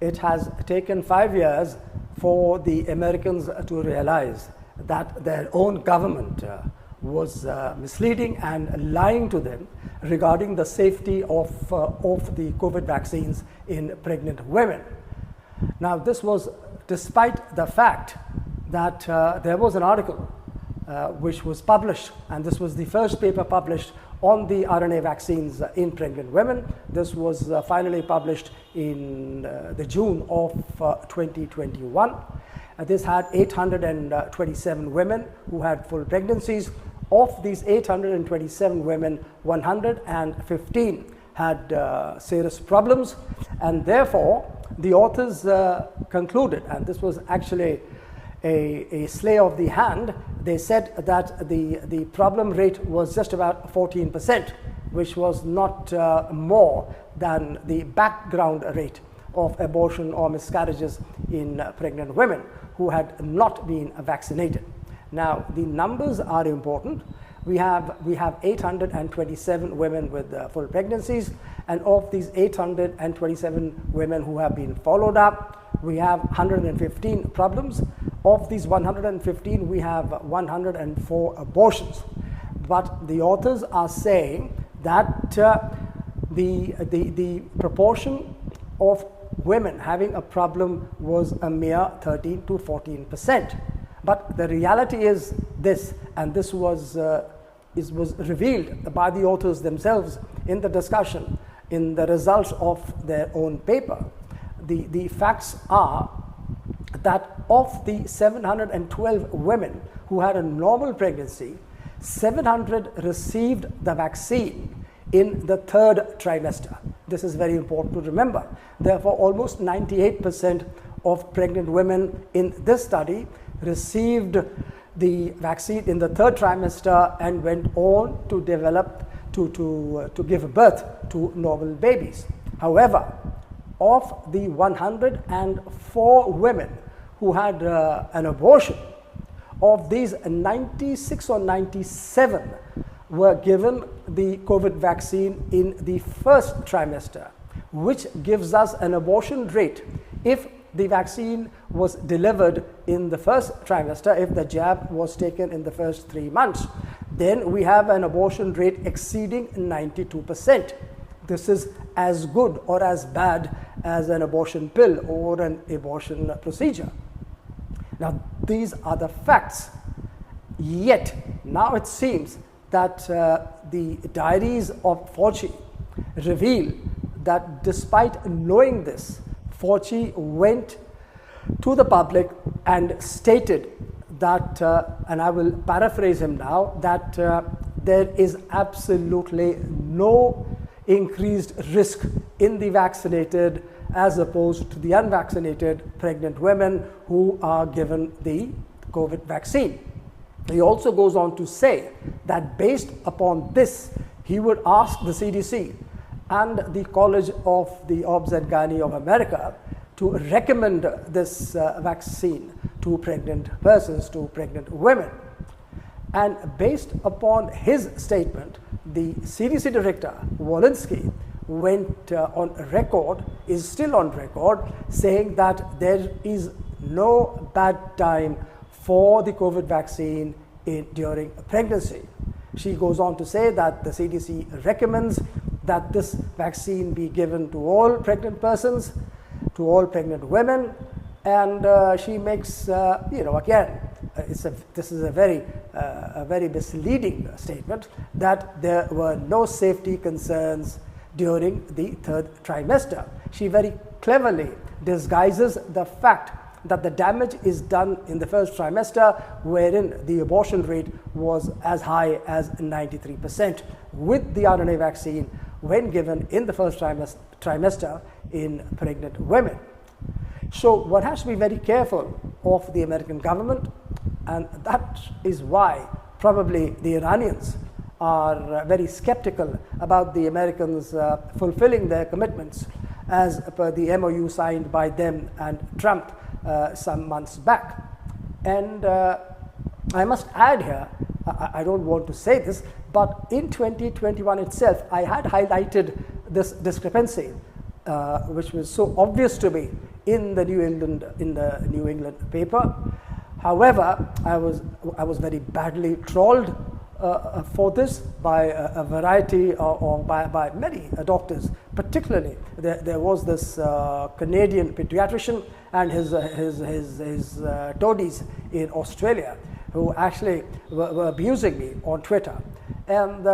it has taken 5 years for the Americans to realize that their own government was misleading and lying to them regarding the safety of the COVID vaccines in pregnant women. Now, this was despite the fact that there was an article which was published, and this was the first paper published on the RNA vaccines in pregnant women. This was finally published in the June of 2021. This had 827 women who had full pregnancies. Of these 827 women, 115 had serious problems, and therefore the authors concluded, and this was actually a slay of the hand, they said that the problem rate was just about 14%, which was not more than the background rate of abortion or miscarriages in pregnant women who had not been vaccinated. Now, the numbers are important. We have 827 women with full pregnancies, and of these 827 women who have been followed up, we have 115 problems. Of these 115, we have 104 abortions. But the authors are saying that the proportion of women having a problem was a mere 13 to 14%. But the reality is this, and this was revealed by the authors themselves in the discussion, in the results of their own paper. The facts are that of the 712 women who had a normal pregnancy, 700 received the vaccine in the third trimester. This is very important to remember. Therefore, almost 98% of pregnant women in this study received the vaccine in the third trimester and went on to develop, to give birth to normal babies. However, of the 104 women who had an abortion, of these 96 or 97 were given the COVID vaccine in the first trimester, which gives us an abortion rate. If the vaccine was delivered in the first trimester, if the jab was taken in the first 3 months, then we have an abortion rate exceeding 92%. This is as good or as bad as an abortion pill or an abortion procedure. Now, these are the facts. Yet, now it seems that the diaries of Fauci reveal that despite knowing this, Fauci went to the public and stated that, and I will paraphrase him now, that there is absolutely no increased risk in the vaccinated as opposed to the unvaccinated pregnant women who are given the COVID vaccine. He also goes on to say that based upon this, he would ask the CDC and the College of the Obs and Gynae of America to recommend this vaccine to pregnant persons, to pregnant women. And based upon his statement, the CDC director, Walensky, went on record, is still on record, saying that there is no bad time for the COVID vaccine during pregnancy. She goes on to say that the CDC recommends that this vaccine be given to all pregnant persons, to all pregnant women, and she makes, again, this is a very misleading statement that there were no safety concerns during the third trimester. She very cleverly disguises the fact that the damage is done in the first trimester, wherein the abortion rate was as high as 93% with the RNA vaccine when given in the first trimester in pregnant women. So one has to be very careful of the American government, and that is why probably the Iranians are very skeptical about the Americans fulfilling their commitments as per the MOU signed by them and Trump some months back. And I must add here, I don't want to say this, but in 2021 itself, I had highlighted this discrepancy which was so obvious to me in the New England paper. However, I was very badly trolled for this by a variety or by many doctors. Particularly, there was this Canadian pediatrician and his toadies in Australia who actually were abusing me on Twitter. And